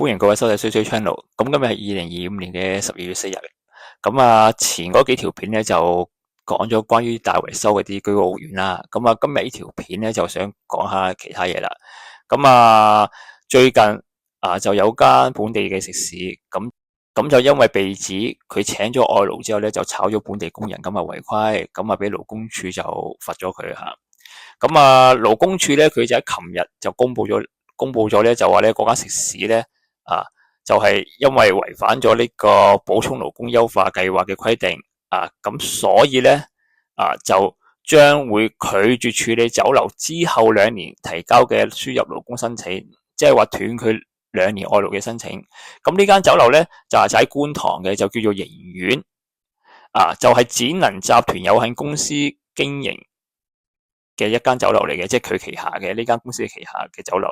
歡迎各位收睇水水 channel。咁今日係2025年嘅12月4日。咁前嗰幾條片咧就講咗關於大維修嗰啲居屋苑啦。咁今日呢條片咧就想講下其他嘢啦。最近就有間本地嘅食肆，咁就因為被指佢請咗外勞之後咧就炒咗本地工人，咁違規，咁俾勞工處就罰咗佢吓。勞工處咧佢就喺琴日就公布咗咧，就話咧嗰間食肆咧就係因為違反咗呢個補充勞工優化計劃嘅規定咁所以咧就將會拒絕處理酒樓之後2年提交嘅輸入勞工申請，即係話斷佢2年外勞嘅申請。咁呢間酒樓咧就係喺觀塘嘅，就叫做盈苑就係展能集團有限公司經營嘅一間酒樓嚟嘅，即係佢旗下嘅呢間公司旗下嘅酒樓。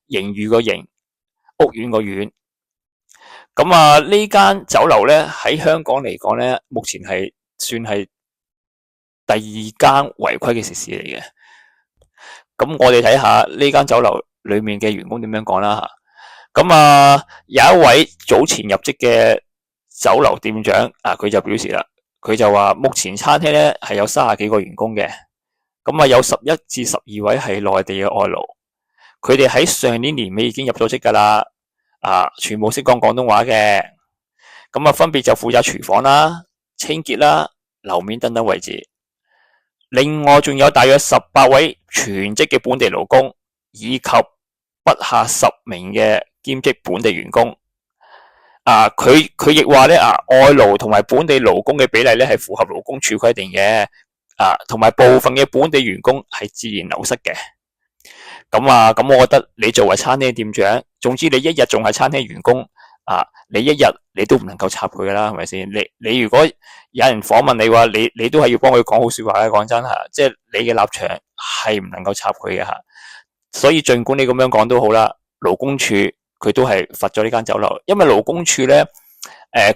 盈餘個盈，屋苑個苑。呢間酒樓咧喺香港嚟講咧，目前係算係第2間違規嘅食肆嚟嘅。咁我哋睇下呢間酒樓裏面嘅員工點樣講啦吓。有一位早前入職嘅酒樓店長佢就表示啦，佢就話目前餐廳咧係有30幾個員工嘅，有11至12位係內地嘅外勞，佢哋喺上年年尾已經入咗職噶啦，全部識講廣東話嘅，分別就負責廚房啦、清潔啦、樓面等等位置。另外仲有大約18位全職嘅本地勞工，以及不下10名嘅兼職本地員工。佢亦話咧外勞同埋本地勞工嘅比例咧係符合勞工處規定嘅，同埋部分嘅本地員工係自然流失嘅。咁我覺得你作為餐廳店長，總之你一日仲係餐廳員工你一日你都唔能夠插佢噶啦，係咪先？你如果有人訪問你話，你都係要幫佢講好說話嘅。講真即係你嘅立場係唔能夠插佢嘅吓。所以盡管你咁樣講都好啦，勞工處佢都係罰咗呢間酒樓，因為勞工處咧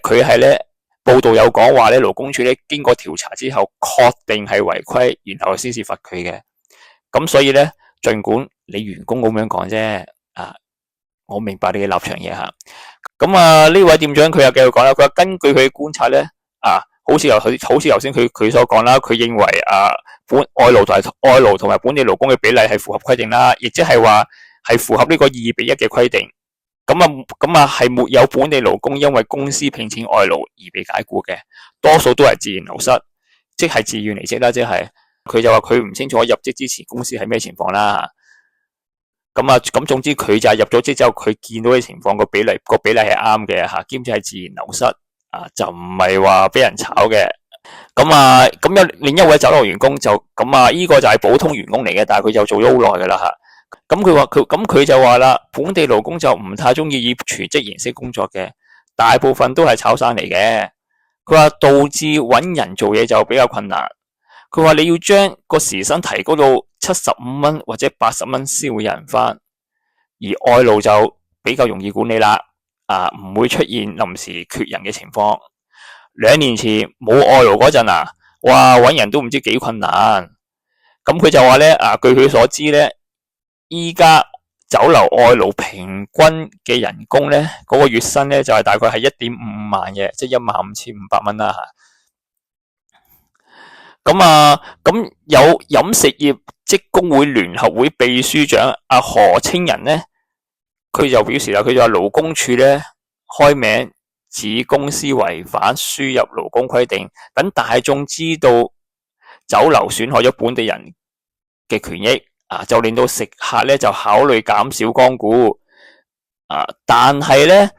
佢係咧報道有講話咧，勞工處咧經過調查之後確定係違規，然後先至罰佢嘅。咁所以咧，盡管你員工咁樣講啫我明白你嘅立場嘢吓。呢位店長佢又繼續講啦，佢話根據佢嘅觀察咧好似頭先佢所講啦，佢認為外勞同埋本地勞工嘅比例係符合規定啦，亦即係話係符合呢個2:1嘅規定。係沒有本地勞工因為公司聘請外勞而被解僱嘅，多數都係自然流失，即係自願離職啦。即係佢就話佢唔清楚入職之前公司係咩情況啦。咁總之佢就係入咗職之後，佢見到嘅情況個比例係啱嘅吓，兼且係自然流失就唔係話俾人炒嘅。咁有另一位酒樓員工就呢個就係普通員工嚟嘅，但係佢就做咗好耐噶啦吓。佢就話啦，本地勞工就唔太中意以全職形式工作嘅，大部分都係炒散嚟嘅。佢話導致搵人做嘢就比較困難。佢話你要將個時薪提高到75蚊或者80蚊先會有人返，而外勞就比較容易管理啦，唔會出現臨時缺人嘅情況。2年前冇外勞嗰陣哇搵人都唔知幾困難。佢就話咧據佢所知咧，依家酒樓外勞平均嘅人工咧，嗰個月薪咧就係大概係1.55萬嘅，即係15500蚊啦吓。有飲食業職工會聯合會秘書長何清仁咧，佢就表示啦，佢就話勞工處咧開名指公司違反輸入勞工規定，等大眾知道酒樓損害咗本地人嘅權益就令到食客咧就考慮減少光顧但係咧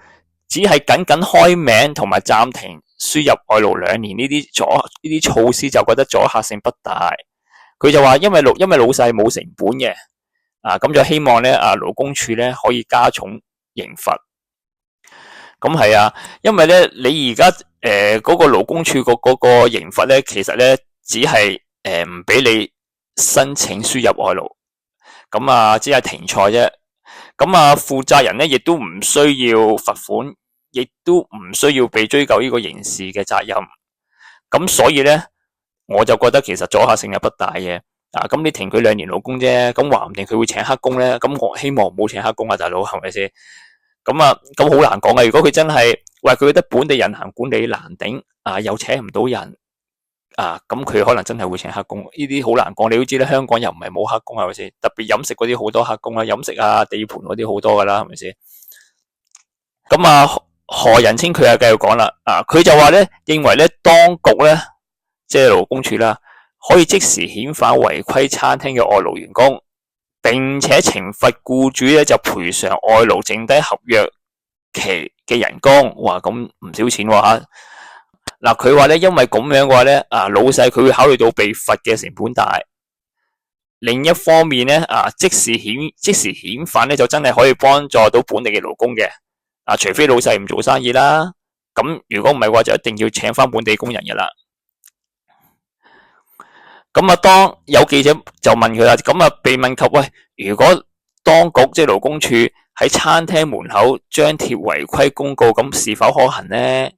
只係僅開名同埋暫停輸入外勞2年呢啲措施，就覺得阻嚇性不大。佢就話因為老細冇成本嘅咁就希望咧勞工處咧可以加重刑罰。係因為咧你而家嗰個勞工處嗰個刑罰咧，其實咧只係唔俾你申請輸入外勞，只係停賽啫。負責人咧亦都唔需要罰款，亦都唔需要被追究呢個刑事嘅責任。所以咧我就覺得其實阻嚇性係不大嘅。你停佢2年勞工啫，話唔定佢會請黑工咧。我希望唔好請黑工大佬係咪先？咁好難講嘅。如果佢真係喂佢覺得本地人行管理難頂又請唔到人咁佢可能真係會請黑工。呢啲好難講。你都知啦，香港又唔係冇黑工係咪先？特別飲食嗰啲好多黑工啦，飲食地盤嗰啲好多噶啦，係咪先？咁何仁清佢又繼續講啦，佢就話咧，認為咧當局咧即係勞工處啦，可以即時遣返違規餐廳嘅外勞員工，並且懲罰僱主咧就賠償外勞剩低合約期嘅人工。哇，咁唔少錢喎吓。嗱，佢話咧，因為咁樣嘅話咧，老細佢會考慮到被罰嘅成本大。另一方面咧，即時遣返咧就真係可以幫助到本地嘅勞工嘅。除非老細唔做生意啦，咁如果唔係嘅話，就一定要請翻本地工人嘅啦。當有記者就問佢啦，被問及喂，如果當局即係勞工處喺餐廳門口張貼違規公告，咁是否可行呢？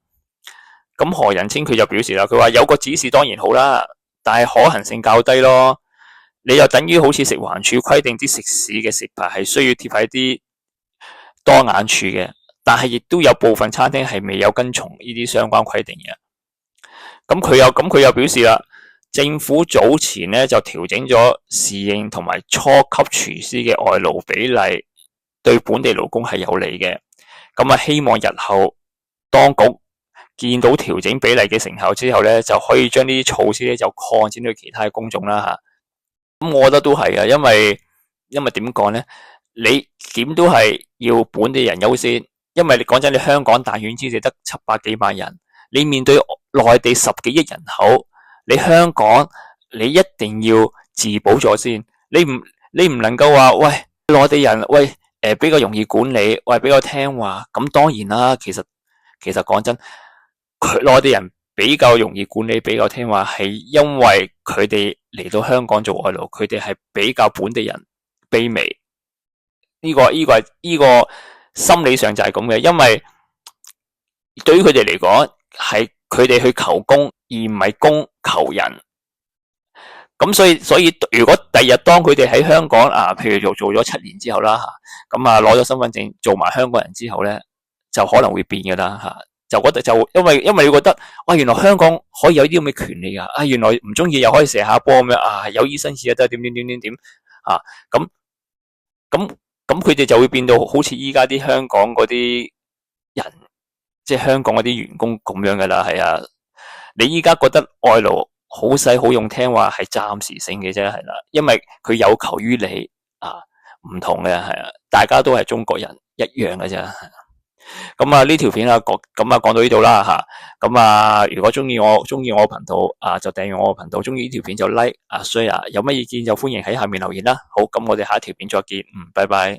咁何仁清佢就表示啦，佢話有個指示當然好啦，但係可行性較低咯。你就等於好似食環署規定啲食肆嘅食牌係需要貼喺啲當眼處嘅。但係亦都有部分餐廳係未有跟從呢啲相關規定嘅。咁佢又表示啦，政府早前咧就調整咗侍應同埋初級廚師嘅外勞比例，對本地勞工係有利嘅。希望日後當局見到調整比例嘅成效之後咧，就可以將呢啲措施咧就擴展到其他嘅工種啦吓。我覺得都係啊，因為點講咧，你點都係要本地人優先。因為你講真，你香港大院之地得700幾萬人，你面對內地10幾億人口，你香港你一定要自保咗先。你唔能夠話喂內地人比較容易管理，比較聽話。咁當然啦，其實講真，內地人比較容易管理，比較聽話，係因為佢哋嚟到香港做外勞，佢哋係比較本地人卑微。呢個心理上就係咁嘅，因為對於佢哋嚟講，係佢哋去求工，而唔係工求人。咁所以如果第日當佢哋喺香港譬如做咗7年之後啦攞咗身份證，做埋香港人之後咧，就可能會變噶啦就覺得因為你覺得原來香港可以有啲咁嘅權利原來唔中意又可以射下波咁樣有醫生紙得點咁佢哋就會變到好似依家啲香港嗰啲人，即係香港嗰啲員工咁樣噶啦，係啊。你依家覺得外勞好使好用聽話係暫時性嘅啫，係啦，因為佢有求於你唔同嘅係啊，大家都係中國人一樣嘅啫。呢條片講到呢度啦吓。如果中意我頻道就訂閱我個頻道，中意呢條片就 like share，有乜意見就歡迎喺下面留言啦。好，咁我哋下一條片再見，拜拜。